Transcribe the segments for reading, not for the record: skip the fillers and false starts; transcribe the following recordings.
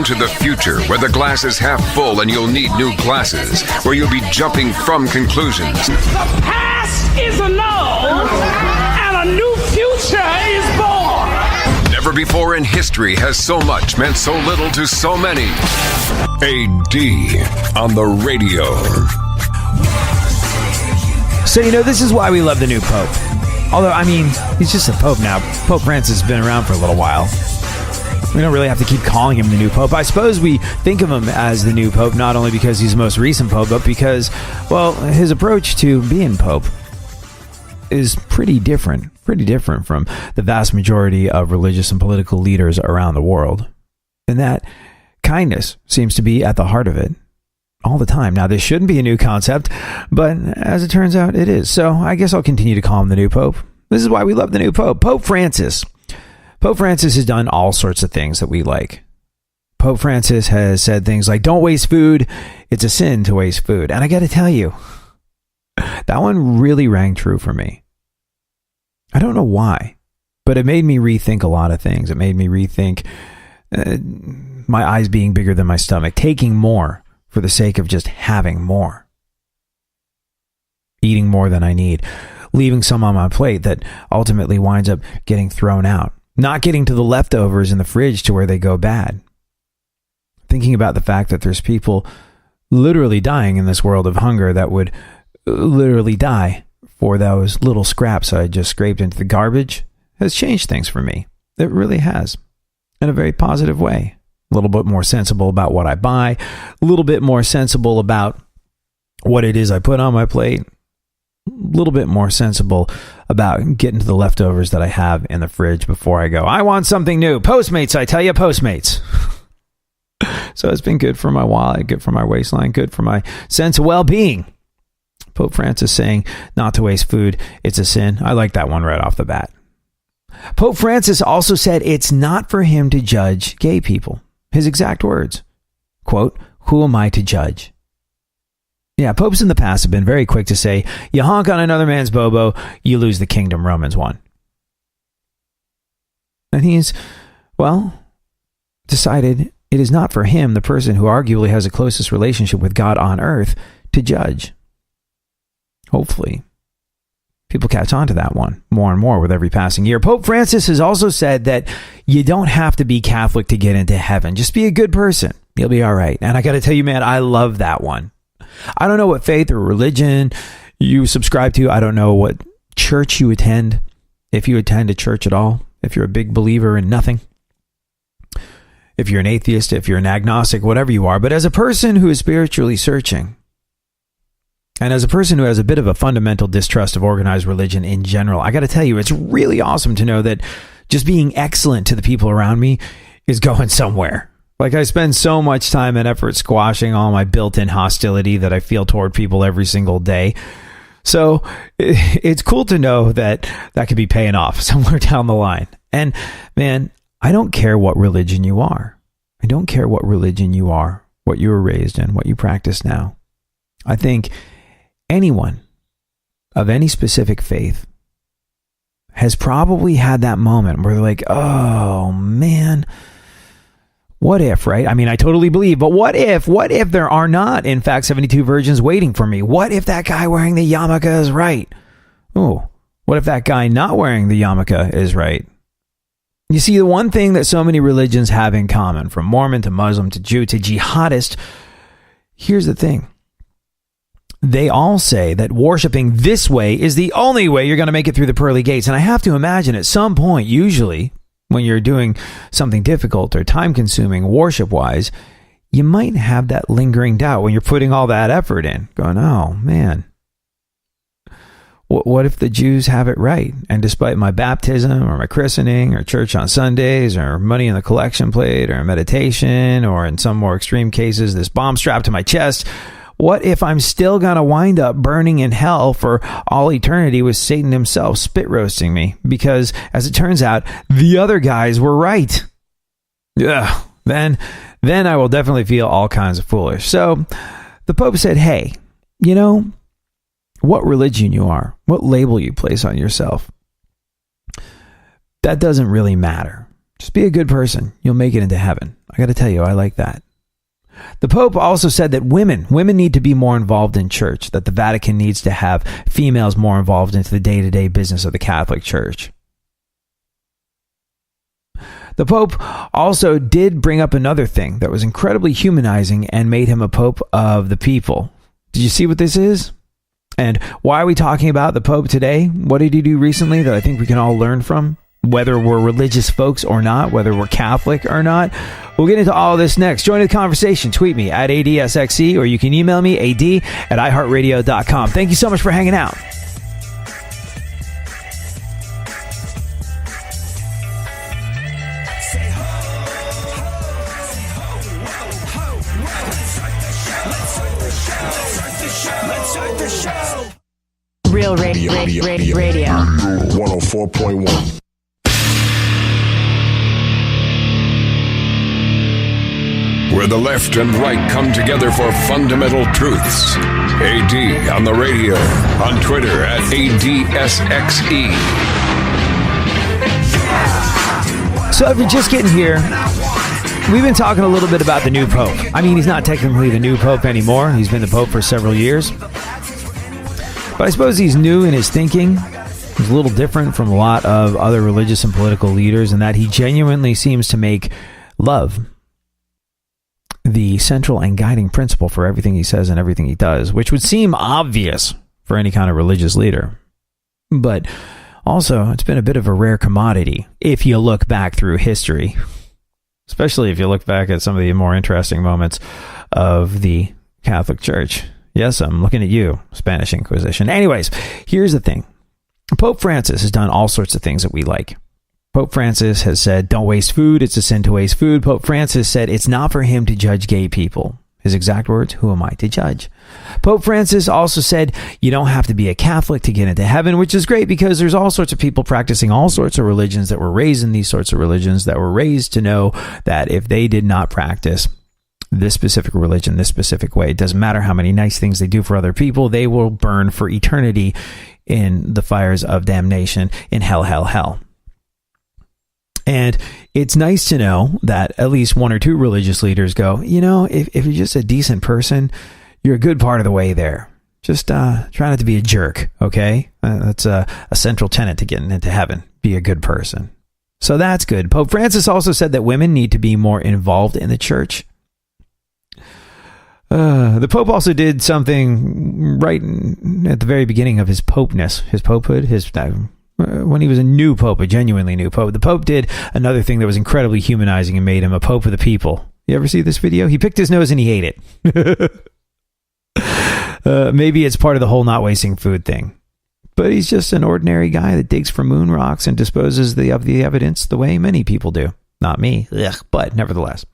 Welcome to the future, where the glass is half full and you'll need new glasses, where you'll be jumping from conclusions. The past is annulled, and a new future is born. Never before in history has so much meant so little to so many. AD on the radio. So, this is why we love the new Pope. Although, he's just a Pope now. Pope Francis has been around for a little while. We don't really have to keep calling him the new Pope. I suppose we think of him as the new Pope, not only because he's the most recent Pope, but because, his approach to being Pope is pretty different from the vast majority of religious and political leaders around the world. And that kindness seems to be at the heart of it all the time. Now, this shouldn't be a new concept, but as it turns out, it is. So I guess I'll continue to call him the new Pope. This is why we love the new Pope. Pope Francis. Pope Francis has done all sorts of things that we like. Pope Francis has said things like, don't waste food. It's a sin to waste food. And I got to tell you, that one really rang true for me. I don't know why, but it made me rethink a lot of things. It made me rethink my eyes being bigger than my stomach, taking more for the sake of just having more, eating more than I need, leaving some on my plate that ultimately winds up getting thrown out, not getting to the leftovers in the fridge to where they go bad. Thinking about the fact that there's people literally dying in this world of hunger that would literally die for those little scraps I just scraped into the garbage has changed things for me. It really has, in a very positive way. A little bit more sensible about what I buy, a little bit more sensible about what it is I put on my plate, a little bit more sensible about getting to the leftovers that I have in the fridge before I go, I want something new. Postmates, I tell you, Postmates. So it's been good for my wallet, good for my waistline, good for my sense of well-being. Pope Francis saying not to waste food, it's a sin. I like that one right off the bat. Pope Francis also said it's not for him to judge gay people. His exact words, quote, who am I to judge? Yeah, popes in the past have been very quick to say, you honk on another man's bobo, you lose the kingdom, Romans 1. And he's, decided it is not for him, the person who arguably has the closest relationship with God on earth, to judge. Hopefully, people catch on to that one more and more with every passing year. Pope Francis has also said that you don't have to be Catholic to get into heaven. Just be a good person. You'll be all right. And I got to tell you, man, I love that one. I don't know what faith or religion you subscribe to. I don't know what church you attend, if you attend a church at all, if you're a big believer in nothing, if you're an atheist, if you're an agnostic, whatever you are. But as a person who is spiritually searching, and as a person who has a bit of a fundamental distrust of organized religion in general, I got to tell you, it's really awesome to know that just being excellent to the people around me is going somewhere. Like, I spend so much time and effort squashing all my built-in hostility that I feel toward people every single day. So it's cool to know that that could be paying off somewhere down the line. And man, I don't care what religion you are. I don't care what religion you are, what you were raised in, what you practice now. I think anyone of any specific faith has probably had that moment where they're like, oh man, what if, right? I totally believe, but what if there are not, in fact, 72 virgins waiting for me? What if that guy wearing the yarmulke is right? Oh, what if that guy not wearing the yarmulke is right? You see, the one thing that so many religions have in common, from Mormon to Muslim to Jew to jihadist, here's the thing. They all say that worshiping this way is the only way you're going to make it through the pearly gates. And I have to imagine at some point, usually when you're doing something difficult or time-consuming worship-wise, you might have that lingering doubt when you're putting all that effort in, going, oh, man, what if the Jews have it right? And despite my baptism or my christening or church on Sundays or money in the collection plate or meditation or in some more extreme cases, this bomb strapped to my chest, what if I'm still going to wind up burning in hell for all eternity with Satan himself spit roasting me? Because, as it turns out, the other guys were right. Ugh, then I will definitely feel all kinds of foolish. So the Pope said, hey, what religion you are, what label you place on yourself, that doesn't really matter. Just be a good person. You'll make it into heaven. I got to tell you, I like that. The Pope also said that women need to be more involved in church, that the Vatican needs to have females more involved into the day-to-day business of the Catholic Church. The Pope also did bring up another thing that was incredibly humanizing and made him a Pope of the people. Did you see what this is? And why are we talking about the Pope today? What did he do recently that I think we can all learn from? Whether we're religious folks or not, whether we're Catholic or not. We'll get into all of this next. Join the conversation. Tweet me at ADSXE, or you can email me, ad@iheartradio.com. Thank you so much for hanging out. Real radio. 104.1. Where the left and right come together for fundamental truths. AD on the radio, on Twitter at ADSXE. So if you're just getting here, we've been talking a little bit about the new Pope. I mean, he's not technically the new Pope anymore. He's been the Pope for several years. But I suppose he's new in his thinking. He's a little different from a lot of other religious and political leaders in that he genuinely seems to make love the central and guiding principle for everything he says and everything he does, which would seem obvious for any kind of religious leader. But also, it's been a bit of a rare commodity if you look back through history, especially if you look back at some of the more interesting moments of the Catholic Church. Yes, I'm looking at you, Spanish Inquisition. Anyways, here's the thing. Pope Francis has done all sorts of things that we like. Pope Francis has said, don't waste food. It's a sin to waste food. Pope Francis said, it's not for him to judge gay people. His exact words, who am I to judge? Pope Francis also said, you don't have to be a Catholic to get into heaven, which is great because there's all sorts of people practicing all sorts of religions that were raised in these sorts of religions that were raised to know that if they did not practice this specific religion, this specific way, it doesn't matter how many nice things they do for other people, they will burn for eternity in the fires of damnation in hell, hell, hell. And it's nice to know that at least one or two religious leaders go, you know, if you're just a decent person, you're a good part of the way there. Just try not to be a jerk, okay? That's a central tenet to getting into heaven. Be a good person. So that's good. Pope Francis also said that women need to be more involved in the church. The Pope also did something right at the very beginning of his popeness, his popehood, when he was a new Pope, a genuinely new Pope. The Pope did another thing that was incredibly humanizing and made him a Pope of the people. You ever see this video? He picked his nose and he ate it. Maybe it's part of the whole not wasting food thing. But he's just an ordinary guy that digs for moon rocks and disposes of the evidence the way many people do. Not me, but nevertheless.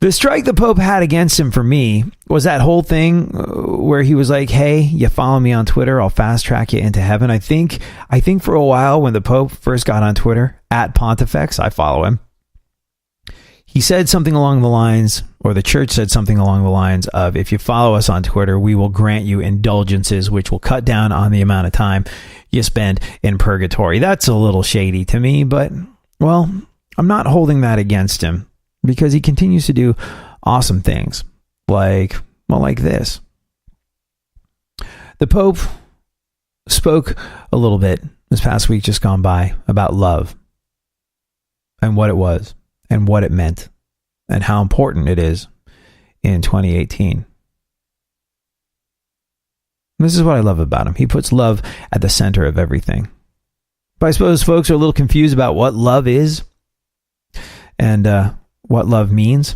The strike the Pope had against him for me was that whole thing where he was like, hey, you follow me on Twitter, I'll fast track you into heaven. I think for a while when the Pope first got on Twitter, at Pontifex, I follow him, he said something along the lines, or the church said something along the lines of, if you follow us on Twitter, we will grant you indulgences, which will cut down on the amount of time you spend in purgatory. That's a little shady to me, but, well, I'm not holding that against him. Because he continues to do awesome things like this. The Pope spoke a little bit this past week just gone by about love and what it was and what it meant and how important it is in 2018. This is what I love about him. He puts love at the center of everything. But I suppose folks are a little confused about what love is and what love means.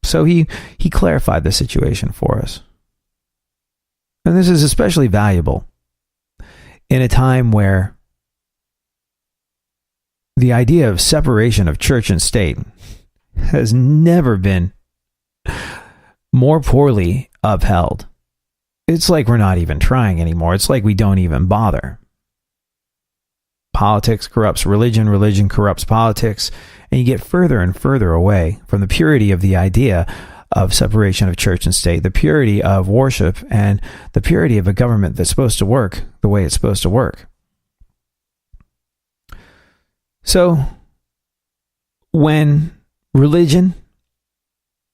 So he clarified the situation for us. And this is especially valuable in a time where the idea of separation of church and state has never been more poorly upheld. It's like we're not even trying anymore. It's like we don't even bother. Politics corrupts religion, religion corrupts politics, and you get further and further away from the purity of the idea of separation of church and state, the purity of worship, and the purity of a government that's supposed to work the way it's supposed to work. So, when religion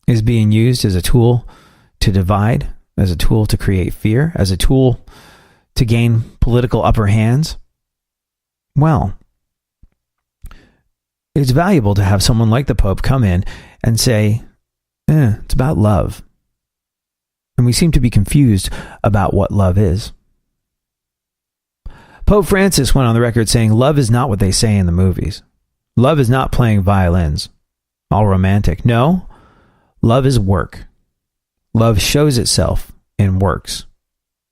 is being used as a tool to divide, as a tool to create fear, as a tool to gain political upper hands, well, it's valuable to have someone like the Pope come in and say, it's about love. And we seem to be confused about what love is. Pope Francis went on the record saying, love is not what they say in the movies. Love is not playing violins, all romantic. No, love is work. Love shows itself in works,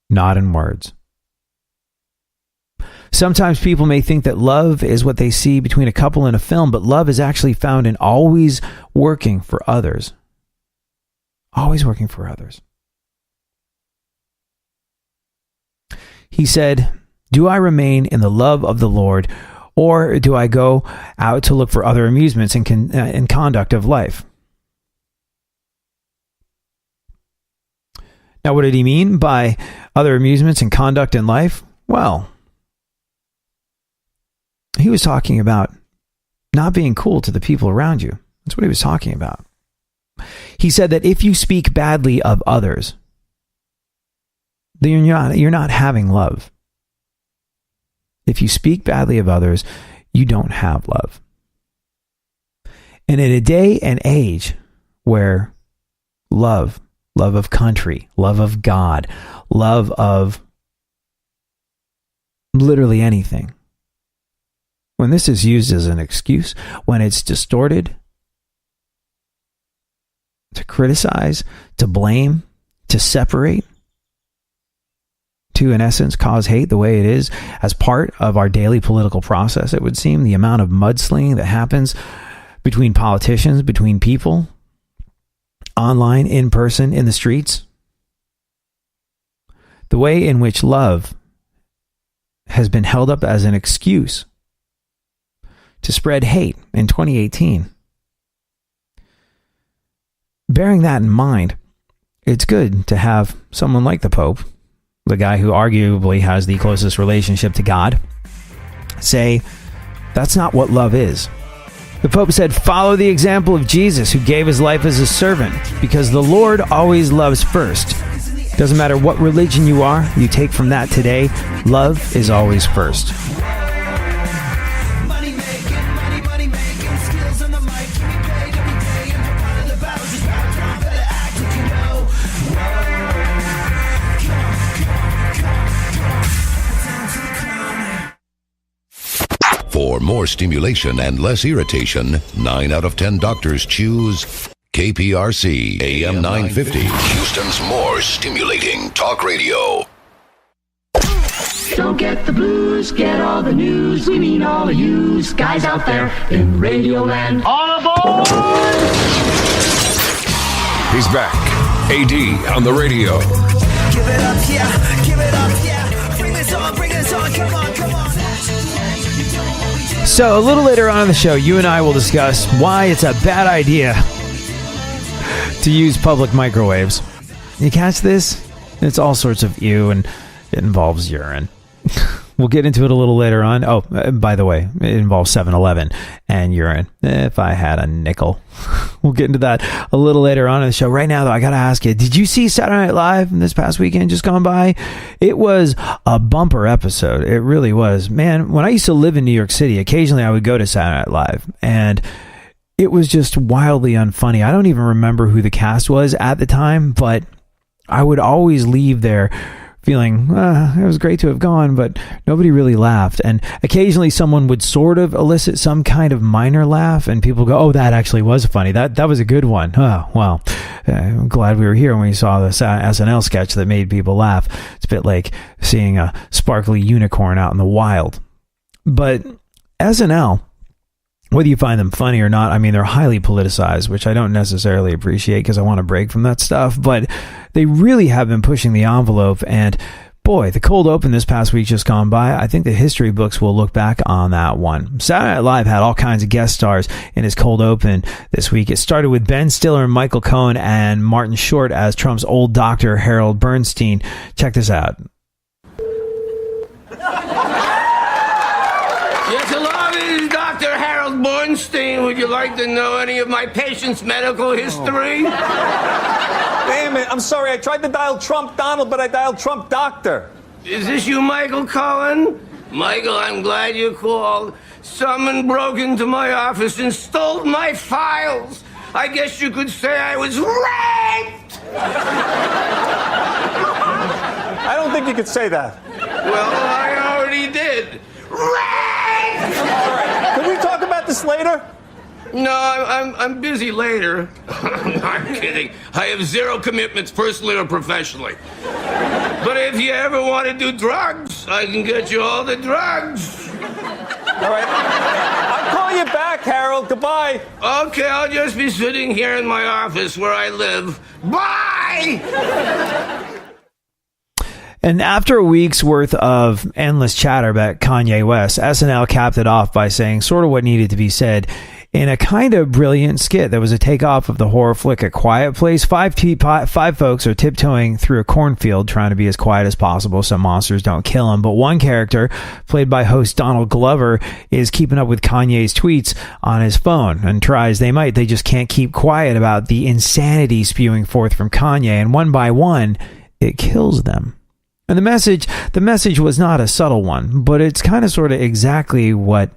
not in words. Sometimes people may think that love is what they see between a couple in a film, but love is actually found in always working for others. Always working for others. He said, do I remain in the love of the Lord, or do I go out to look for other amusements and conduct of life? Now, what did he mean by other amusements and conduct in life? Well, he was talking about not being cool to the people around you. That's what he was talking about. He said that if you speak badly of others, then you're not having love. If you speak badly of others, you don't have love. And in a day and age where love of country, love of God, love of literally anything, when this is used as an excuse, when it's distorted to criticize, to blame, to separate, to, in essence, cause hate the way it is as part of our daily political process, it would seem, the amount of mudslinging that happens between politicians, between people, online, in person, in the streets. The way in which love has been held up as an excuse to spread hate in 2018. Bearing that in mind, it's good to have someone like the Pope, the guy who arguably has the closest relationship to God, say, that's not what love is. The Pope said, follow the example of Jesus, who gave his life as a servant, because the Lord always loves first. Doesn't matter what religion you are, you take from that today, love is always first. For more stimulation and less irritation, 9 out of 10 doctors choose KPRC AM 950, Houston's more stimulating talk radio. Don't get the blues, get all the news. We mean all of you guys out there in Radioland. All aboard! He's back. AD on the radio. Give it up, yeah. Give it up, yeah. Bring this on, come on, come on. So a little later on in the show, you and I will discuss why it's a bad idea to use public microwaves. You catch this? It's all sorts of ew, and it involves urine. We'll get into it a little later on. Oh, by the way, it involves 7-Eleven and urine. If I had a nickel. We'll get into that a little later on in the show. Right now, though, I got to ask you, did you see Saturday Night Live this past weekend just gone by? It was a bumper episode. It really was. Man, when I used to live in New York City, occasionally I would go to Saturday Night Live, and it was just wildly unfunny. I don't even remember who the cast was at the time, but I would always leave there feeling, it was great to have gone, but nobody really laughed. And occasionally someone would sort of elicit some kind of minor laugh, and people go, oh, that actually was funny. That was a good one. Oh, well, I'm glad we were here when we saw the SNL sketch that made people laugh. It's a bit like seeing a sparkly unicorn out in the wild. But SNL, whether you find them funny or not, I mean, they're highly politicized, which I don't necessarily appreciate because I want to break from that stuff, but they really have been pushing the envelope. And boy, the cold open this past week just gone by, I think the history books will look back on that one. Saturday Night Live had all kinds of guest stars in his cold open this week. It started with Ben Stiller and Michael Cohen and Martin Short as Trump's old doctor, Harold Bernstein. Check this out. Yes, hello, this is Dr. Bornstein, would you like to know any of my patient's medical history? Damn it, I'm sorry. I tried to dial Trump Donald, but I dialed Trump Doctor. Is this you, Michael Cohen? Michael, I'm glad you called. Someone broke into my office and stole my files. I guess you could say I was raped. I don't think you could say that. Well, I already did. Raped! All right, can we talk about this later? No, I'm busy later. I'm kidding. I have zero commitments, personally or professionally. But if you ever want to do drugs, I can get you all the drugs. All right. I'll call you back, Harold. Goodbye. Okay, I'll just be sitting here in my office where I live. Bye! And after a week's worth of endless chatter about Kanye West, SNL capped it off by saying sort of what needed to be said in a kind of brilliant skit that was a takeoff of the horror flick A Quiet Place. Five folks are tiptoeing through a cornfield trying to be as quiet as possible so monsters don't kill them. But one character, played by host Donald Glover, is keeping up with Kanye's tweets on his phone, and try as they might, they just can't keep quiet about the insanity spewing forth from Kanye, and one by one, it kills them. And the message was not a subtle one, but it's kind of sort of exactly what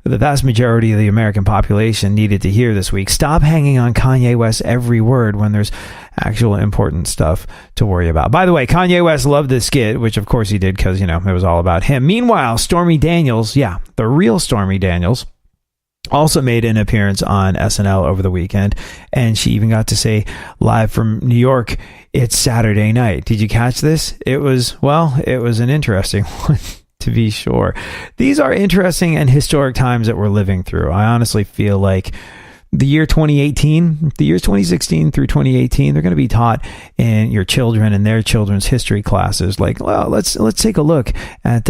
the vast majority of the American population needed to hear this week. Stop hanging on Kanye West's every word when there's actual important stuff to worry about. By the way, Kanye West loved this skit, which of course he did because, it was all about him. Meanwhile, Stormy Daniels, the real Stormy Daniels, also made an appearance on SNL over the weekend, and she even got to say live from New York, it's Saturday night. Did you catch this? It was an interesting one, to be sure. These are interesting and historic times that we're living through. I honestly feel like the years 2016 through 2018, they're going to be taught in your children and their children's history classes. Like, well, let's take a look at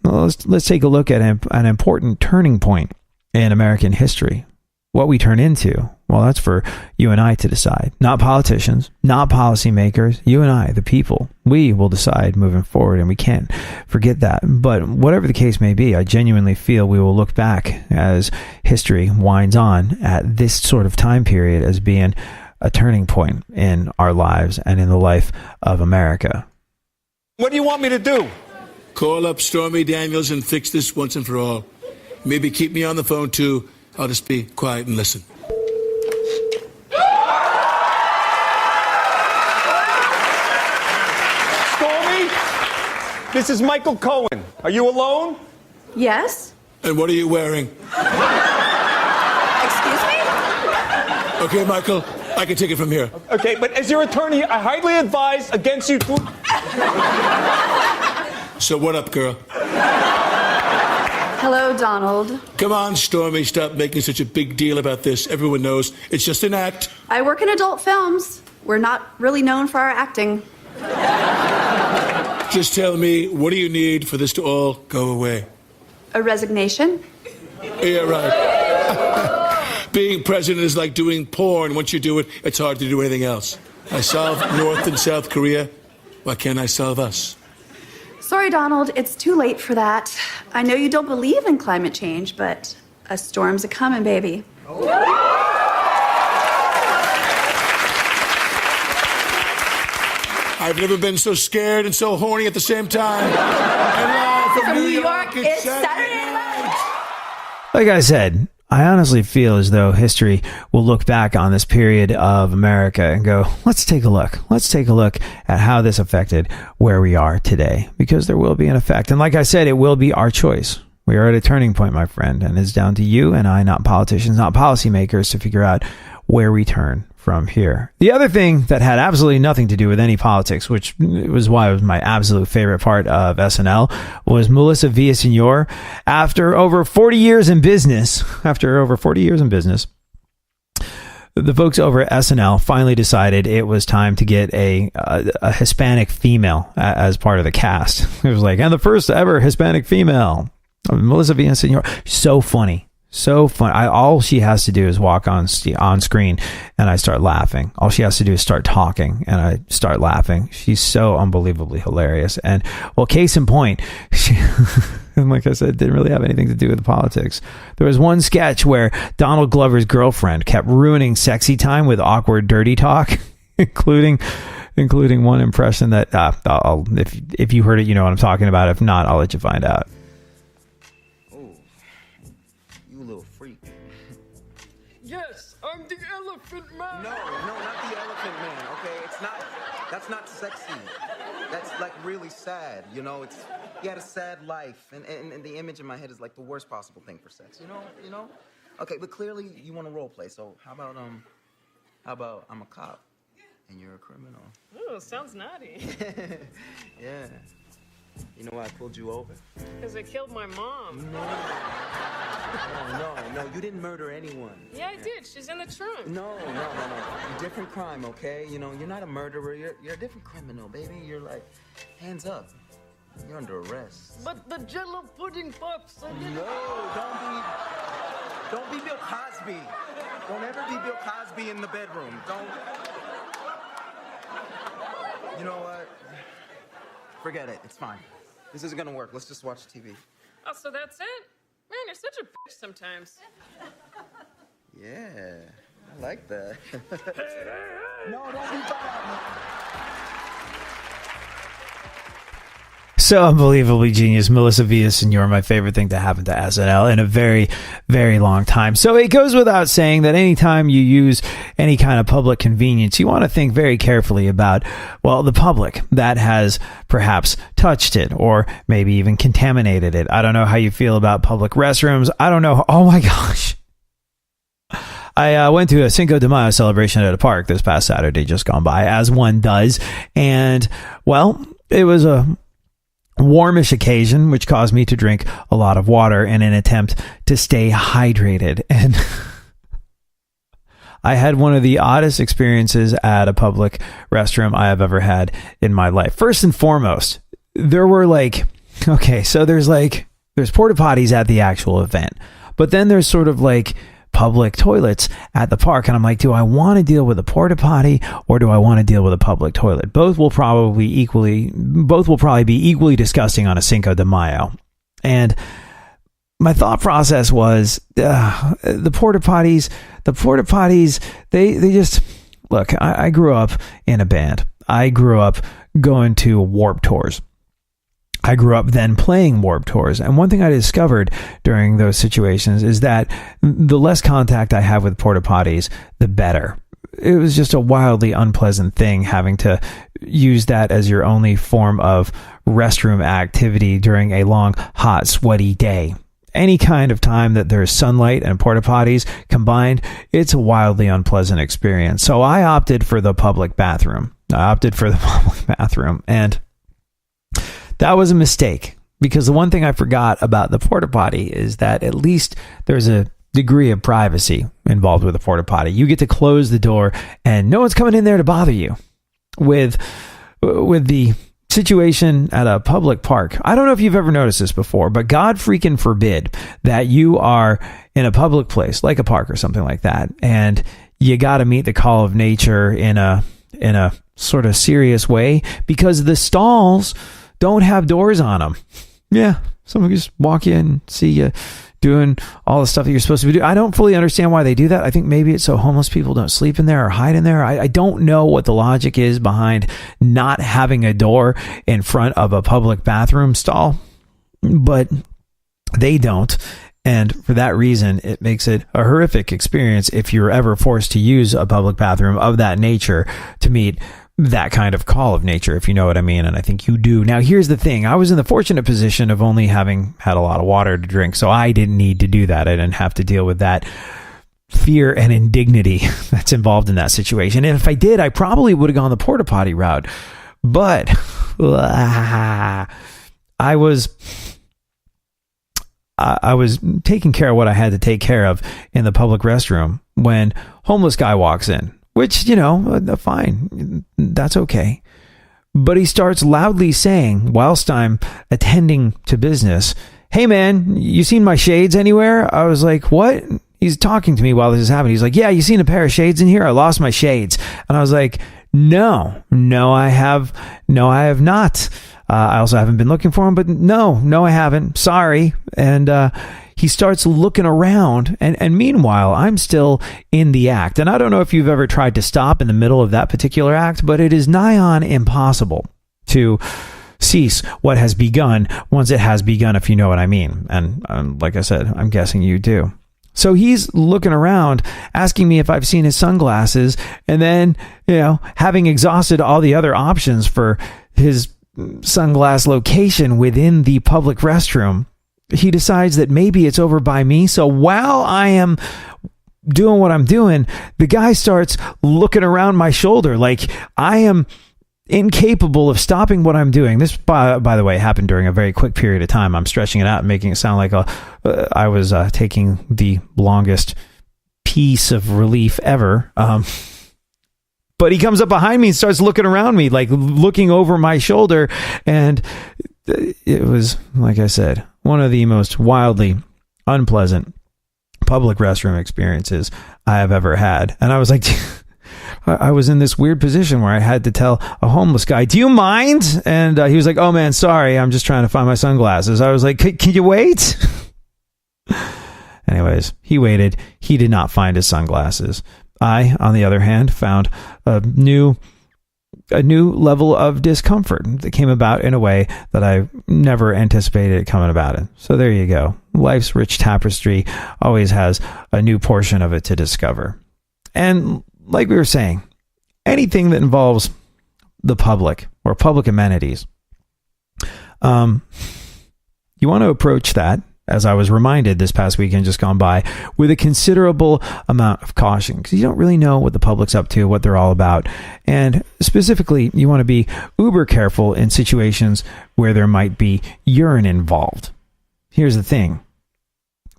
let's take a look at an important turning point in American history. What we turn into, well, that's for you and I to decide. Not politicians, not policymakers. You and I, the people, we will decide moving forward, and we can't forget that. But whatever the case may be, I genuinely feel we will look back as history winds on at this sort of time period as being a turning point in our lives and in the life of America. What do you want me to do? Call up Stormy Daniels and fix this once and for all. Maybe keep me on the phone, too. I'll just be quiet and listen. Stormy? This is Michael Cohen. Are you alone? Yes? And what are you wearing? Excuse me? Okay, Michael, I can take it from here. Okay, but as your attorney, I highly advise against you... So what up, girl? Hello, Donald. Come on, Stormy, stop making such a big deal about this. Everyone knows it's just an act. I work in adult films. We're not really known for our acting. Just tell me, what do you need for this to all go away? A resignation? Yeah, right. Being president is like doing porn. Once you do it, it's hard to do anything else. I solved North and South Korea. Why can't I solve us? Sorry, Donald, it's too late for that. I know you don't believe in climate change, but a storm's a-coming, baby. I've never been so scared and so horny at the same time. And live from New York, it's Saturday night. Like I said, I honestly feel as though history will look back on this period of America and go, let's take a look. Let's take a look at how this affected where we are today, because there will be an effect. And like I said, it will be our choice. We are at a turning point, my friend, and it's down to you and I, not politicians, not policymakers, to figure out where we turn from here. The other thing that had absolutely nothing to do with any politics, which was why it was my absolute favorite part of SNL, was Melissa Villaseñor. After over 40 years in business, the folks over at SNL finally decided it was time to get a Hispanic female as part of the cast. It was like, and the first ever Hispanic female, Melissa Villaseñor. So funny. So fun. All she has to do is walk on screen and I start laughing. All she has to do is start talking and I start laughing. She's so unbelievably hilarious. And well, case in point, And like I said, it didn't really have anything to do with the politics. There was one sketch where Donald Glover's girlfriend kept ruining sexy time with awkward, dirty talk, including one impression that if you heard it, you know what I'm talking about. If not, I'll let you find out. Oh, you little freak. Yes, I'm the elephant man. No, not the elephant man. Okay, that's not sexy. That's like really sad. You know, he had a sad life, and the image in my head is like the worst possible thing for sex. You know. Okay, but clearly you want to role play. So how about I'm a cop and you're a criminal? Ooh, sounds naughty. Yeah. You know why I pulled you over? Because I killed my mom. No, you didn't murder anyone. Yeah, I did. She's in the trunk. No. Different crime, okay? You know, you're not a murderer. You're a different criminal, baby. You're like, hands up. You're under arrest. But the Jello pudding pops. No, don't be Bill Cosby. Don't ever be Bill Cosby in the bedroom. Don't. You know what? Forget it. It's fine. This isn't gonna work. Let's just watch TV. Oh, so that's it? Man, you're such a bitch sometimes. Yeah, I like that. No, don't be bad. So unbelievably genius. Melissa Villaseñor, my favorite thing to happen to SNL in a very, very long time. So it goes without saying that anytime you use any kind of public convenience, you want to think very carefully about, well, the public that has perhaps touched it or maybe even contaminated it. I don't know how you feel about public restrooms. I don't know. Oh my gosh. I went to a Cinco de Mayo celebration at a park this past Saturday, just gone by, as one does. And, well, it was a warmish occasion, which caused me to drink a lot of water in an attempt to stay hydrated. And I had one of the oddest experiences at a public restroom I have ever had in my life. First and foremost, there were there's porta potties at the actual event, but then there's sort of like public toilets at the park, and I'm like, do I want to deal with a porta potty or do I want to deal with a public toilet? Both will probably be equally disgusting on a Cinco de Mayo. And my thought process was the porta potties, they just look. I grew up in a band. I grew up going to Warped Tours. I grew up then playing Warped Tours. And one thing I discovered during those situations is that the less contact I have with porta potties, the better. It was just a wildly unpleasant thing having to use that as your only form of restroom activity during a long, hot, sweaty day. Any kind of time that there's sunlight and porta potties combined, it's a wildly unpleasant experience. So I opted for the public bathroom. And that was a mistake, because the one thing I forgot about the porta potty is that at least there's a degree of privacy involved with a porta potty. You get to close the door and no one's coming in there to bother you. With the situation at a public park, I don't know if you've ever noticed this before, but God freaking forbid that you are in a public place like a park or something like that, and you got to meet the call of nature in a sort of serious way, because the stalls don't have doors on them. Yeah, someone can just walk in, see you doing all the stuff that you're supposed to be doing. I don't fully understand why they do that. I think maybe it's so homeless people don't sleep in there or hide in there. I don't know what the logic is behind not having a door in front of a public bathroom stall, but they don't. And for that reason, it makes it a horrific experience if you're ever forced to use a public bathroom of that nature to meet that kind of call of nature, if you know what I mean. And I think you do. Now, here's the thing. I was in the fortunate position of only having had a lot of water to drink, so I didn't need to do that. I didn't have to deal with that fear and indignity that's involved in that situation. And if I did, I probably would have gone the porta potty route. But I was taking care of what I had to take care of in the public restroom when homeless guy walks in. Which, fine, that's okay. But he starts loudly saying, whilst I'm attending to business, "Hey man, you seen my shades anywhere?" I was like, "What?" He's talking to me while this is happening. He's like, "Yeah, you seen a pair of shades in here? I lost my shades." And I was like, No, I have not. I also haven't been looking for him, but no, I haven't. Sorry. And he starts looking around, and meanwhile, I'm still in the act. And I don't know if you've ever tried to stop in the middle of that particular act, but it is nigh on impossible to cease what has begun once it has begun, if you know what I mean. And like I said, I'm guessing you do. So he's looking around, asking me if I've seen his sunglasses, and then, having exhausted all the other options for his sunglass location within the public restroom, he decides that maybe it's over by me. So while I am doing what I'm doing, the guy starts looking around my shoulder like I am incapable of stopping what I'm doing. This, by the way, happened during a very quick period of time. I'm stretching it out and making it sound like I was taking the longest piece of relief ever. But he comes up behind me and starts looking around me, like looking over my shoulder. And it was, like I said, one of the most wildly unpleasant public restroom experiences I have ever had. And I was like, I was in this weird position where I had to tell a homeless guy, do you mind? And he was like, oh man, sorry, I'm just trying to find my sunglasses. I was like, can you wait? Anyways, he waited. He did not find his sunglasses. I, on the other hand, found a new level of discomfort that came about in a way that I never anticipated it coming about it. So there you go. Life's rich tapestry always has a new portion of it to discover. And like we were saying, anything that involves the public or public amenities, you want to approach that, as I was reminded this past weekend just gone by, with a considerable amount of caution, because you don't really know what the public's up to, what they're all about. And specifically, you want to be uber careful in situations where there might be urine involved. Here's the thing.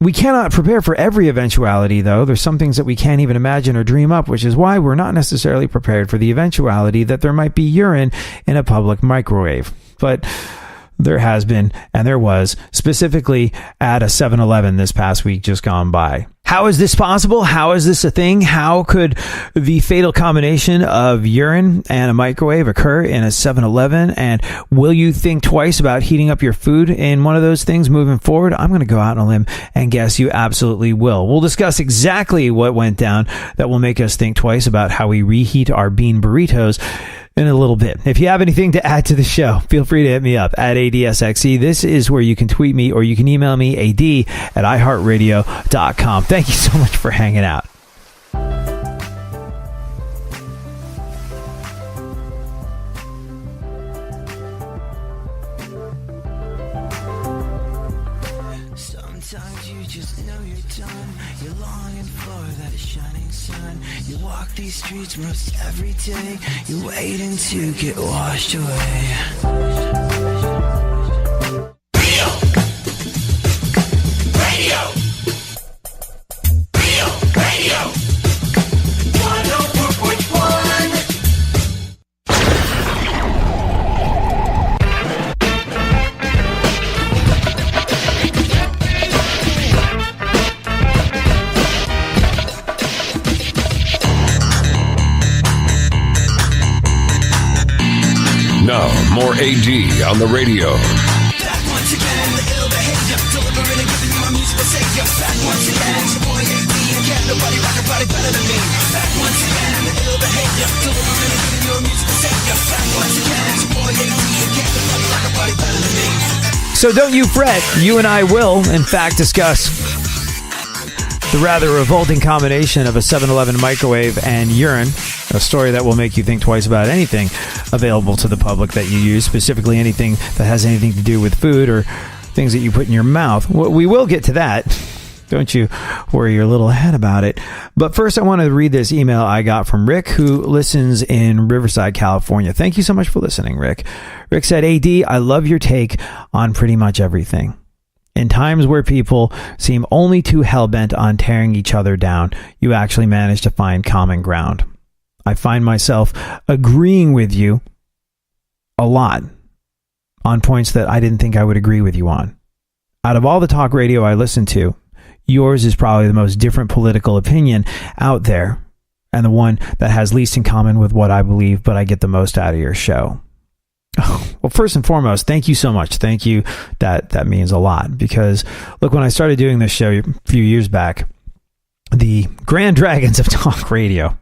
We cannot prepare for every eventuality, though. There's some things that we can't even imagine or dream up, which is why we're not necessarily prepared for the eventuality that there might be urine in a public microwave. But there has been, and there was, specifically at a 7-Eleven this past week just gone by. How is this possible? How is this a thing? How could the fatal combination of urine and a microwave occur in a 7-Eleven? And will you think twice about heating up your food in one of those things moving forward? I'm going to go out on a limb and guess you absolutely will. We'll discuss exactly what went down that will make us think twice about how we reheat our bean burritos in a little bit. If you have anything to add to the show, feel free to hit me up at ADSXE. This is where you can tweet me or you can email me, ad@iheartradio.com. Thank you so much for hanging out. Sometimes you just know you're done. You're longing for that shining sun. You walk these streets most every day. You're waiting to get washed away. Radio. Radio. 104.1. Now, more AD on the radio. Back once again, the ill behavior, delivering and giving you my musical savior. Back once again, it's your boy AD, and can't nobody rock a body better than me. Back once again, the ill behavior, delivering and giving you a musical savior. Back once again, it's your boy AD, and can't nobody rock a body better than me. So don't you fret. You and I will, in fact, discuss the rather revolting combination of a 7-Eleven microwave and urine, a story that will make you think twice about anything available to the public that you use, specifically anything that has anything to do with food or things that you put in your mouth. We will get to that. Don't you worry your little head about it. But first, I want to read this email I got from Rick, who listens in Riverside, California. Thank you so much for listening, Rick. Rick said, AD, I love your take on pretty much everything. In times where people seem only too hell-bent on tearing each other down, you actually manage to find common ground. I find myself agreeing with you a lot on points that I didn't think I would agree with you on. Out of all the talk radio I listen to, yours is probably the most different political opinion out there. and the one that has least in common with what I believe, but I get the most out of your show. Well, first and foremost, thank you so much. Thank you. That means a lot, because look, when I started doing this show a few years back, the Grand Dragons of talk radio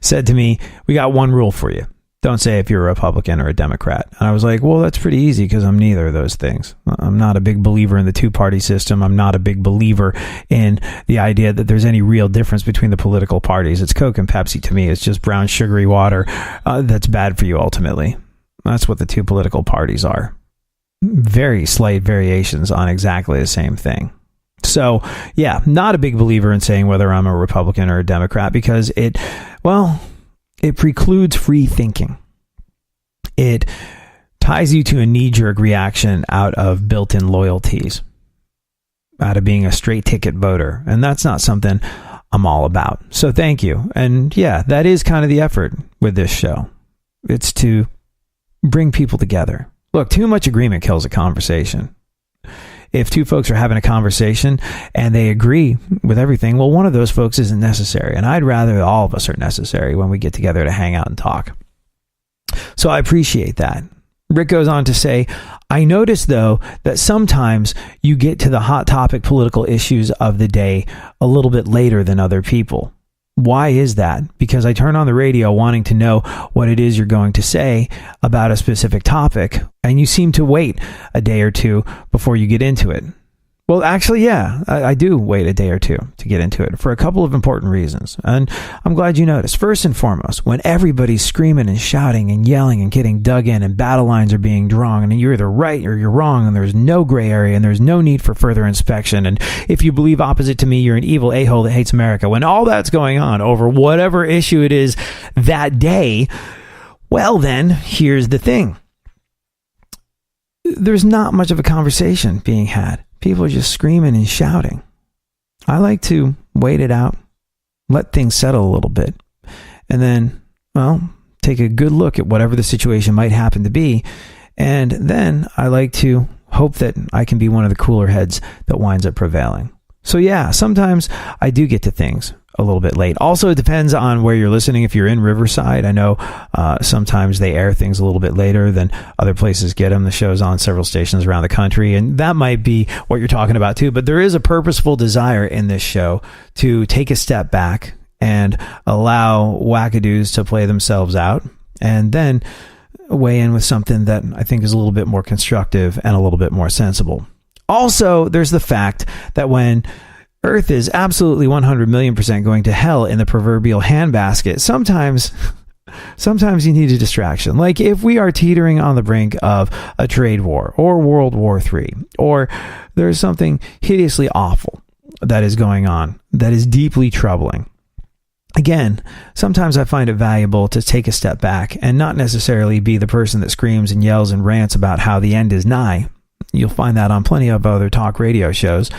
said to me, we got one rule for you. Don't say if you're a Republican or a Democrat. And I was like, well, that's pretty easy because I'm neither of those things. I'm not a big believer in the two-party system. I'm not a big believer in the idea that there's any real difference between the political parties. It's Coke and Pepsi to me. It's just brown sugary water that's bad for you ultimately. That's what the two political parties are. Very slight variations on exactly the same thing. So, yeah, not a big believer in saying whether I'm a Republican or a Democrat because it precludes free thinking. It ties you to a knee-jerk reaction out of built-in loyalties, out of being a straight ticket voter. And that's not something I'm all about. So thank you. And yeah, that is kind of the effort with this show. It's to bring people together. Look, too much agreement kills a conversation. If two folks are having a conversation and they agree with everything, well, one of those folks isn't necessary. And I'd rather all of us are necessary when we get together to hang out and talk. So I appreciate that. Rick goes on to say, I notice, though, that sometimes you get to the hot topic political issues of the day a little bit later than other people. Why is that? Because I turn on the radio wanting to know what it is you're going to say about a specific topic, and you seem to wait a day or two before you get into it. Well, actually, yeah, I do wait a day or two to get into it for a couple of important reasons. And I'm glad you noticed. First and foremost, when everybody's screaming and shouting and yelling and getting dug in and battle lines are being drawn and you're either right or you're wrong and there's no gray area and there's no need for further inspection. And if you believe opposite to me, you're an evil a-hole that hates America. When all that's going on over whatever issue it is that day, well then, here's the thing. There's not much of a conversation being had. People are just screaming and shouting. I like to wait it out, let things settle a little bit, and then, well, take a good look at whatever the situation might happen to be. And then I like to hope that I can be one of the cooler heads that winds up prevailing. So yeah, sometimes I do get to things a little bit late. Also, it depends on where you're listening. If you're in Riverside, I know sometimes they air things a little bit later than other places get them. The show's on several stations around the country, and that might be what you're talking about too. But there is a purposeful desire in this show to take a step back and allow wackadoos to play themselves out, and then weigh in with something that I think is a little bit more constructive and a little bit more sensible. Also, there's the fact that when Earth is absolutely 100 million % going to hell in the proverbial handbasket, sometimes you need a distraction. Like if we are teetering on the brink of a trade war or World War III, or there's something hideously awful that is going on that is deeply troubling. Again, sometimes I find it valuable to take a step back and not necessarily be the person that screams and yells and rants about how the end is nigh. You'll find that on plenty of other talk radio shows.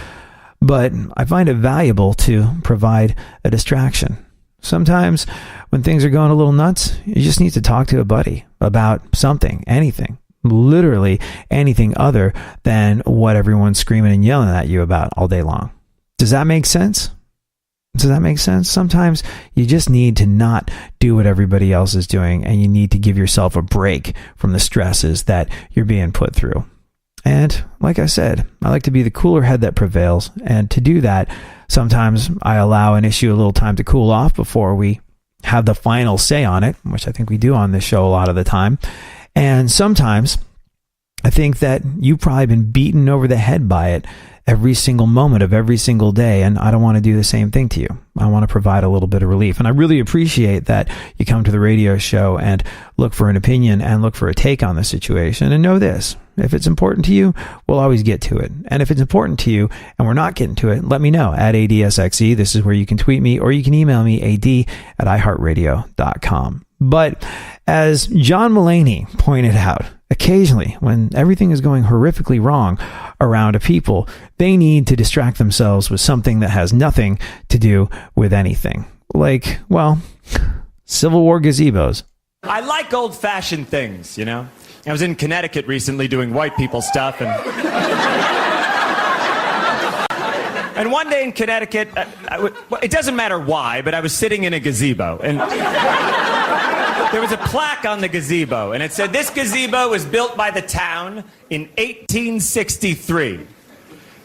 But I find it valuable to provide a distraction. Sometimes when things are going a little nuts, you just need to talk to a buddy about something, anything, literally anything other than what everyone's screaming and yelling at you about all day long. Does that make sense? Does that make sense? Sometimes you just need to not do what everybody else is doing, and you need to give yourself a break from the stresses that you're being put through. And like I said, I like to be the cooler head that prevails. And to do that, sometimes I allow an issue a little time to cool off before we have the final say on it, which I think we do on this show a lot of the time. And sometimes I think that you've probably been beaten over the head by it every single moment of every single day, and I don't want to do the same thing to you. I want to provide a little bit of relief, and I really appreciate that you come to the radio show and look for an opinion and look for a take on the situation. And know this, if it's important to you, we'll always get to it. And if it's important to you and we're not getting to it, let me know at ADSXE. This is where you can tweet me, or you can email me, ad@iheartradio.com. But as John Mulaney pointed out, occasionally, when everything is going horrifically wrong around a people, they need to distract themselves with something that has nothing to do with anything. Like, well, Civil War gazebos. I like old-fashioned things, you know? I was in Connecticut recently doing white people stuff, and And one day in Connecticut, it doesn't matter why, but I was sitting in a gazebo. And there was a plaque on the gazebo. And it said, this gazebo was built by the town in 1863.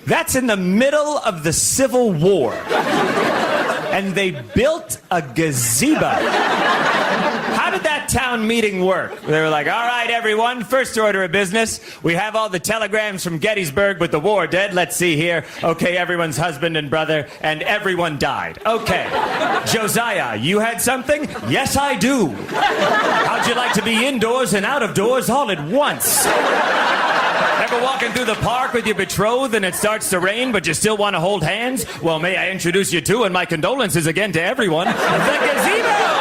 That's in the middle of the Civil War. And they built a gazebo. How did that town meeting work? They were like, all right, everyone, first order of business. We have all the telegrams from Gettysburg with the war dead. Let's see here. Okay, everyone's husband and brother, and everyone died. Okay. Josiah, you had something? Yes, I do. How'd you like to be indoors and out of doors all at once? Ever walking through the park with your betrothed and it starts to rain, but you still want to hold hands? Well, may I introduce you to, and my condolences again to everyone, the gazebo!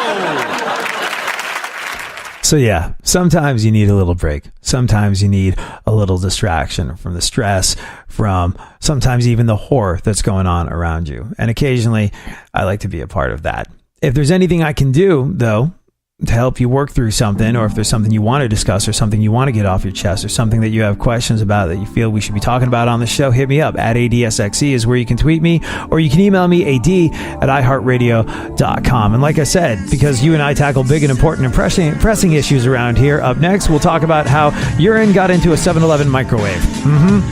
So yeah, sometimes you need a little break. Sometimes you need a little distraction from the stress, from sometimes even the horror that's going on around you. And occasionally, I like to be a part of that. If there's anything I can do, though, to help you work through something, or if there's something you want to discuss or something you want to get off your chest or something that you have questions about that you feel we should be talking about on the show, hit me up at ADSXE is where you can tweet me, or you can email me ad@iheartradio.com. And like I said, because you and I tackle big and important and pressing issues around here, up next we'll talk about how urine got into a 7-Eleven microwave.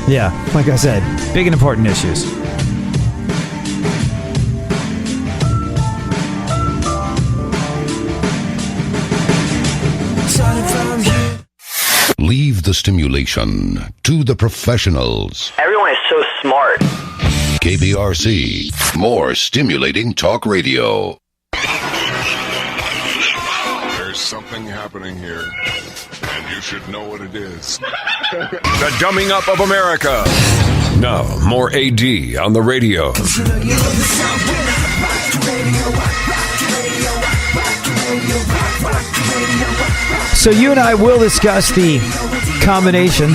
Yeah, like I said, big and important issues. Leave the stimulation to the professionals. Everyone is so smart. KPRC, more stimulating talk radio. There's something happening here, and you should know what it is. The dumbing up of America. Now, more AD on the radio. So you and I will discuss the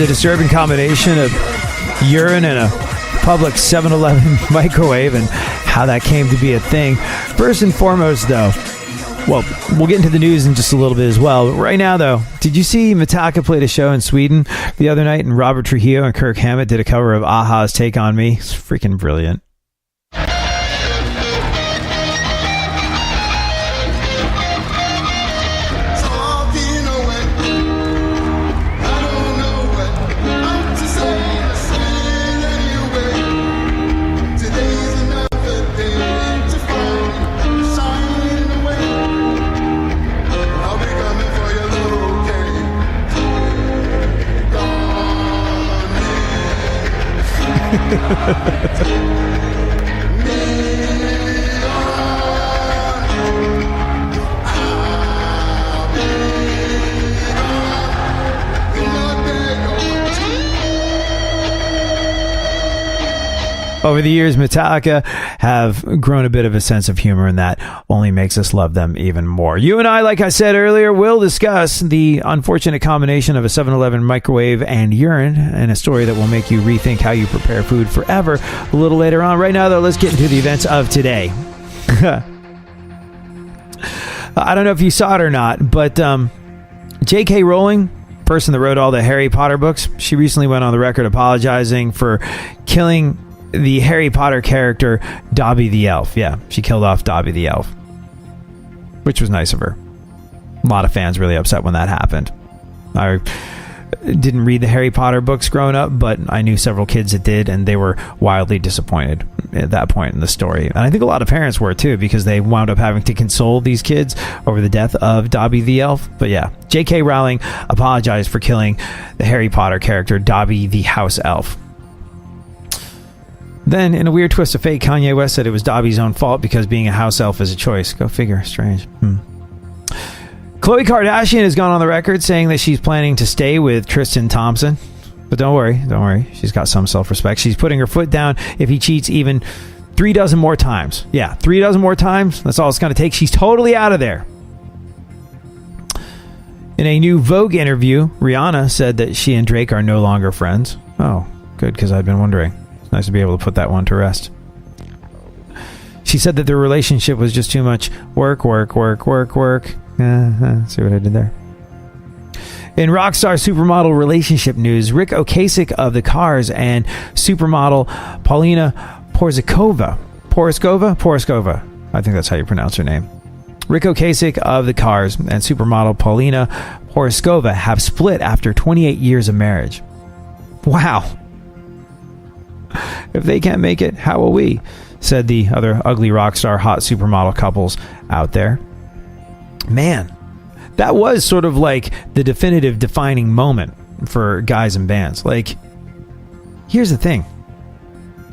disturbing combination of urine and a public 7-Eleven microwave and how that came to be a thing. First and foremost, though, well, we'll get into the news in just a little bit as well. But right now, though, did you see Metallica played a show in Sweden the other night, and Robert Trujillo and Kirk Hammett did a cover of Aha's Take On Me? It's freaking brilliant. Over the years, Metallica have grown a bit of a sense of humor, and that only makes us love them even more. You and I, like I said earlier, will discuss the unfortunate combination of a 7-Eleven microwave and urine, and a story that will make you rethink how you prepare food forever a little later on. Right now, though, let's get into the events of today. I don't know if you saw it or not, but J.K. Rowling, person that wrote all the Harry Potter books, she recently went on the record apologizing for killing the Harry Potter character Dobby the Elf. Yeah, she killed off Dobby the Elf, which was nice of her. A lot of fans really upset when that happened. I didn't read the Harry Potter books growing up, but I knew several kids that did, and they were wildly disappointed at that point in the story. And I think a lot of parents were too, because they wound up having to console these kids over the death of Dobby the Elf. But yeah, J.K. Rowling apologized for killing the Harry Potter character Dobby the House Elf. Then, in a weird twist of fate, Kanye West said it was Dobby's own fault because being a house elf is a choice. Go figure. Strange. Khloe Kardashian has gone on the record saying that she's planning to stay with Tristan Thompson. But don't worry. She's got some self-respect. She's putting her foot down if he cheats even 3 dozen more times. Yeah, 3 dozen more times. That's all it's going to take. She's totally out of there. In a new Vogue interview, Rihanna said that she and Drake are no longer friends. Oh, good, because I'd been wondering. Nice to be able to put that one to rest. She said that their relationship was just too much work. See what I did there? In rockstar supermodel relationship news, Rick Ocasek of The Cars and supermodel Paulina Poroskova. I think that's how you pronounce her name. Rico Kasich of the Cars and supermodel Paulina Poroskova have split after 28 years of marriage. Wow. If they can't make it, how will we? Said the other ugly rock star hot supermodel couples out there. Man, that was sort of like the definitive defining moment for guys and bands. Like, here's the thing.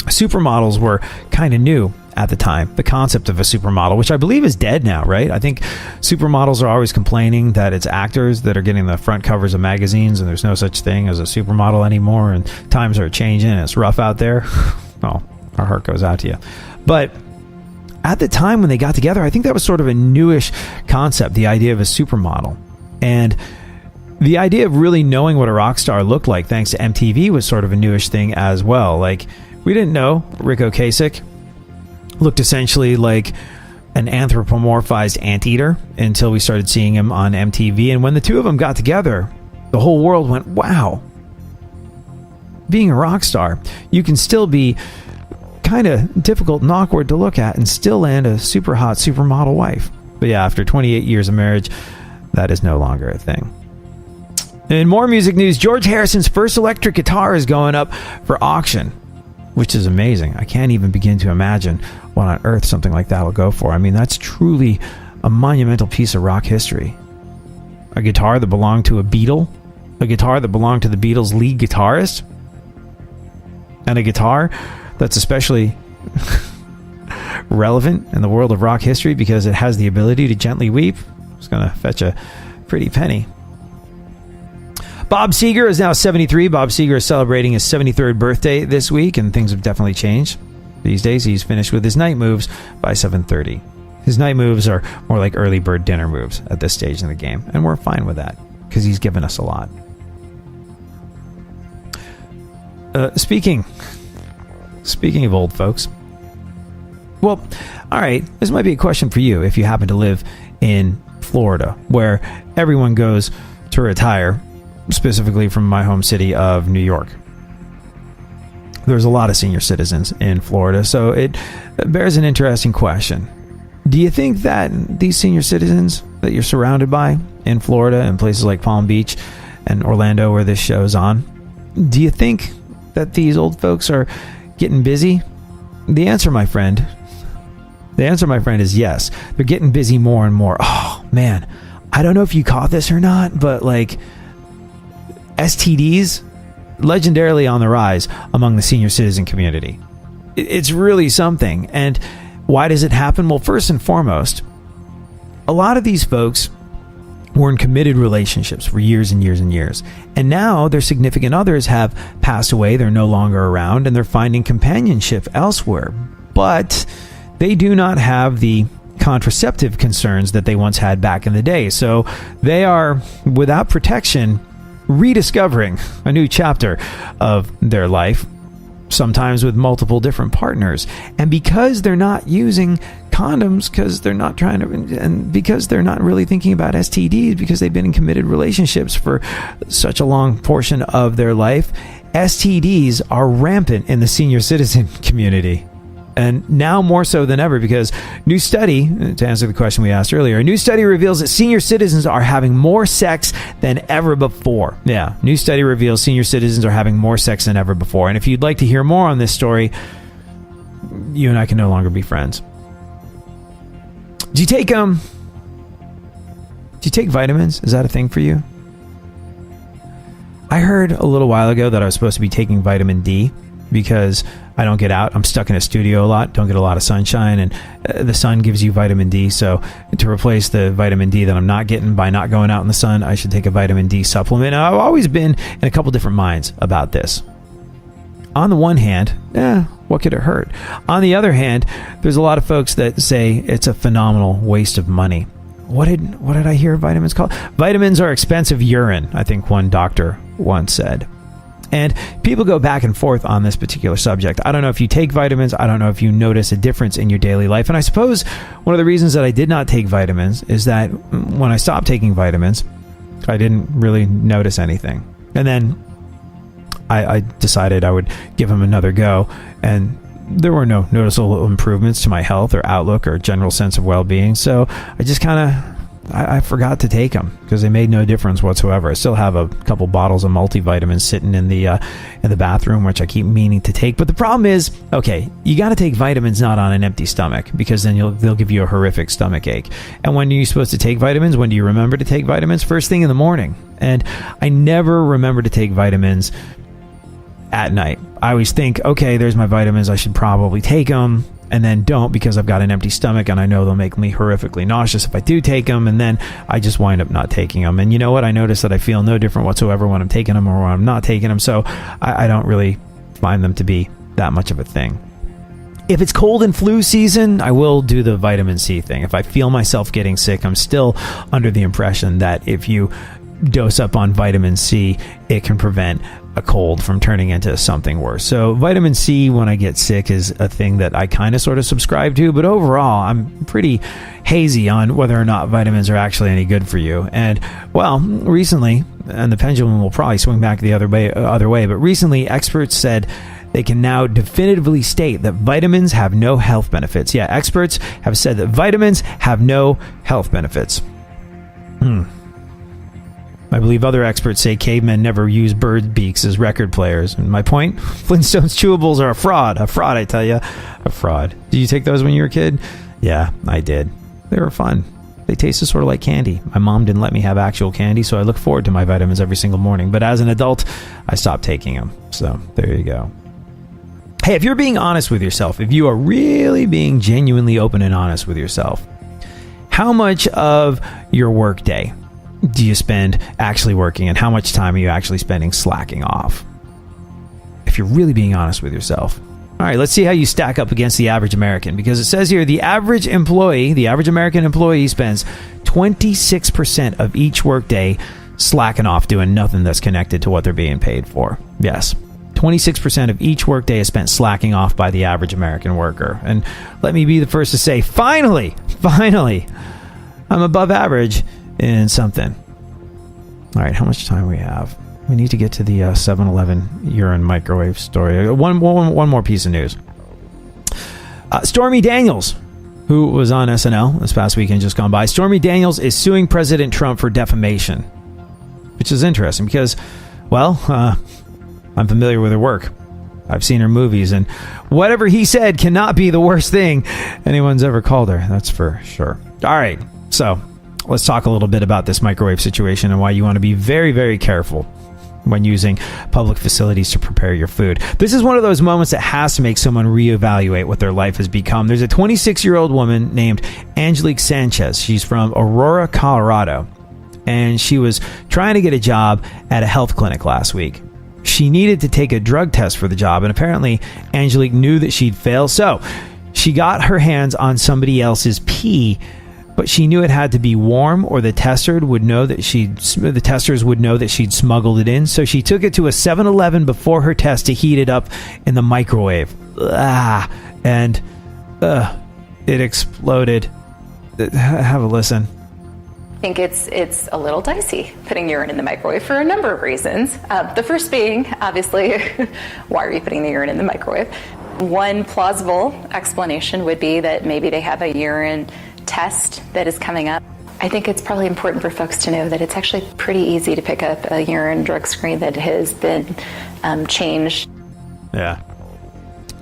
Supermodels were kind of new at the time. The concept of a supermodel, which I believe is dead now, right? I think supermodels are always complaining that it's actors that are getting the front covers of magazines and there's no such thing as a supermodel anymore and times are changing and it's rough out there. Oh, our heart goes out to you. But at the time when they got together, I think that was sort of a newish concept, the idea of a supermodel. And the idea of really knowing what a rock star looked like thanks to MTV was sort of a newish thing as well. Like, we didn't know Rico Kasich looked essentially like an anthropomorphized anteater until we started seeing him on MTV. And when the two of them got together, the whole world went, wow. Being a rock star, you can still be kind of difficult and awkward to look at and still land a super hot supermodel wife. But yeah, after 28 years of marriage, that is no longer a thing. In more music news, George Harrison's first electric guitar is going up for auction, which is amazing. I can't even begin to imagine what on earth something like that will go for. I mean, that's truly a monumental piece of rock history. A guitar that belonged to a Beatle, a guitar that belonged to the Beatles' lead guitarist, and a guitar that's especially relevant in the world of rock history because it has the ability to gently weep. It's going to fetch a pretty penny. Bob Seger is now 73. Bob Seger is celebrating his 73rd birthday this week, and things have definitely changed. These days, he's finished with his night moves by 7:30. His night moves are more like early bird dinner moves at this stage in the game, and we're fine with that because he's given us a lot. Speaking of old folks, well, all right, this might be a question for you if you happen to live in Florida, where everyone goes to retire, specifically from my home city of New York. There's a lot of senior citizens in Florida, so it bears an interesting question. Do you think that these senior citizens that you're surrounded by in Florida and places like Palm Beach and Orlando where this show's on, do you think that these old folks are getting busy? The answer, my friend, is yes. They're getting busy more and more. Oh, man. I don't know if you caught this or not, but like STDs, legendarily on the rise among the senior citizen community. It's really something. And why does it happen? Well, first and foremost, a lot of these folks were in committed relationships for years and years and years. And now their significant others have passed away. They're no longer around and they're finding companionship elsewhere. But they do not have the contraceptive concerns that they once had back in the day. So they are, without protection, rediscovering a new chapter of their life, sometimes with multiple different partners. And because they're not using condoms, because they're not trying to, and because they're not really thinking about STDs, because they've been in committed relationships for such a long portion of their life, STDs are rampant in the senior citizen community. And now more so than ever, because new study, to answer the question we asked earlier, a new study reveals that senior citizens are having more sex than ever before. Yeah, new study reveals senior citizens are having more sex than ever before. And if you'd like to hear more on this story, you and I can no longer be friends. Do you take vitamins? Is that a thing for you? I heard a little while ago that I was supposed to be taking vitamin D because I don't get out. I'm stuck in a studio a lot, don't get a lot of sunshine, and the sun gives you vitamin D. So to replace the vitamin D that I'm not getting by not going out in the sun, I should take a vitamin D supplement. Now, I've always been in a couple different minds about this. On the one hand, what could it hurt? On the other hand, there's a lot of folks that say it's a phenomenal waste of money. What did I hear vitamins called? Vitamins are expensive urine, I think one doctor once said. And people go back and forth on this particular subject. I don't know if you take vitamins. I don't know if you notice a difference in your daily life. And I suppose one of the reasons that I did not take vitamins is that when I stopped taking vitamins, I didn't really notice anything. And then I decided I would give them another go. And there were no noticeable improvements to my health or outlook or general sense of well-being. So I just I forgot to take them because they made no difference whatsoever. I still have a couple bottles of multivitamins sitting in the bathroom, which I keep meaning to take. But the problem is, okay, you got to take vitamins not on an empty stomach, because then they'll give you a horrific stomach ache. And when are you supposed to take vitamins? When do you remember to take vitamins? First thing in the morning. And I never remember to take vitamins at night. I always think, okay, there's my vitamins, I should probably take them, and then don't, because I've got an empty stomach and I know they'll make me horrifically nauseous if I do take them, and then I just wind up not taking them. And you know what? I notice that I feel no different whatsoever when I'm taking them or when I'm not taking them, so I don't really find them to be that much of a thing. If it's cold and flu season, I will do the vitamin C thing. If I feel myself getting sick, I'm still under the impression that if you dose up on vitamin C, it can prevent a cold from turning into something worse. So vitamin C when I get sick is a thing that I kind of sort of subscribe to, but overall I'm pretty hazy on whether or not vitamins are actually any good for you. And well, recently, and the pendulum will probably swing back the other way, but recently experts said they can now definitively state that vitamins have no health benefits. Yeah, experts have said that vitamins have no health benefits. I believe other experts say cavemen never used bird beaks as record players. And my point? Flintstones chewables are a fraud. A fraud, I tell you. A fraud. Did you take those when you were a kid? Yeah, I did. They were fun. They tasted sort of like candy. My mom didn't let me have actual candy, so I look forward to my vitamins every single morning. But as an adult, I stopped taking them. So there you go. Hey, if you're being honest with yourself, if you are really being genuinely open and honest with yourself, how much of your workday do you spend actually working, and how much time are you actually spending slacking off? If you're really being honest with yourself. All right, let's see how you stack up against the average American, because it says here the average American employee spends 26% of each workday slacking off doing nothing that's connected to what they're being paid for. Yes, 26% of each workday is spent slacking off by the average American worker. And let me be the first to say, finally, I'm above average in something. All right, how much time do we have? We need to get to the 7-Eleven urine microwave story. One more piece of news. Stormy Daniels, who was on SNL this past weekend just gone by. Stormy Daniels is suing President Trump for defamation, which is interesting because, well, I'm familiar with her work. I've seen her movies, and whatever he said cannot be the worst thing anyone's ever called her. That's for sure. All right, so let's talk a little bit about this microwave situation and why you want to be very, very careful when using public facilities to prepare your food. This is one of those moments that has to make someone reevaluate what their life has become. There's a 26-year-old woman named Angelique Sanchez. She's from Aurora, Colorado, and she was trying to get a job at a health clinic last week. She needed to take a drug test for the job, and apparently Angelique knew that she'd fail, so she got her hands on somebody else's pee, but she knew it had to be warm or the testers would know that she'd smuggled it in. So she took it to a 7-Eleven before her test to heat it up in the microwave. And it exploded. Have a listen. I think it's a little dicey putting urine in the microwave for a number of reasons. The first being, obviously, why are you putting the urine in the microwave? One plausible explanation would be that maybe they have a urine test that is coming up. I think it's probably important for folks to know that it's actually pretty easy to pick up a urine drug screen that has been changed. Yeah.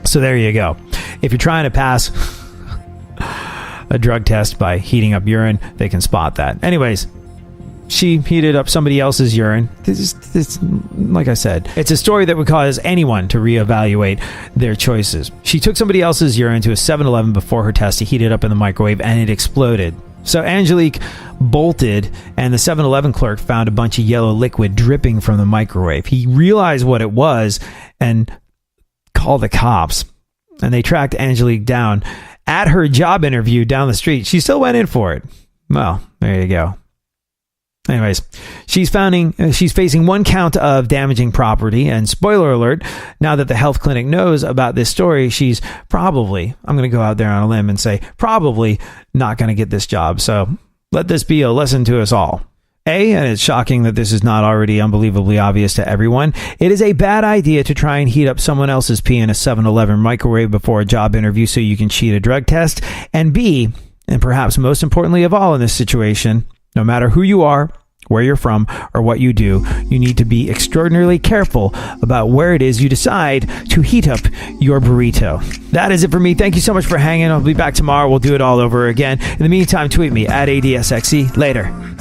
So there you go. If you're trying to pass a drug test by heating up urine, they can spot that. Anyways, she heated up somebody else's urine. It's like I said, it's a story that would cause anyone to reevaluate their choices. She took somebody else's urine to a 7-Eleven before her test to heat it up in the microwave, and it exploded. So Angelique bolted, and the 7-Eleven clerk found a bunch of yellow liquid dripping from the microwave. He realized what it was and called the cops, and they tracked Angelique down at her job interview down the street. She still went in for it. Well, there you go. Anyways, she's facing one count of damaging property, and spoiler alert, now that the health clinic knows about this story, she's probably, I'm going to go out there on a limb and say, probably not going to get this job. So let this be a lesson to us all. A, and it's shocking that this is not already unbelievably obvious to everyone, it is a bad idea to try and heat up someone else's pee in a 7-Eleven microwave before a job interview so you can cheat a drug test. And B, and perhaps most importantly of all in this situation, no matter who you are, where you're from, or what you do, you need to be extraordinarily careful about where it is you decide to heat up your burrito. That is it for me. Thank you so much for hanging. I'll be back tomorrow. We'll do it all over again. In the meantime, tweet me at ADSXE. Later.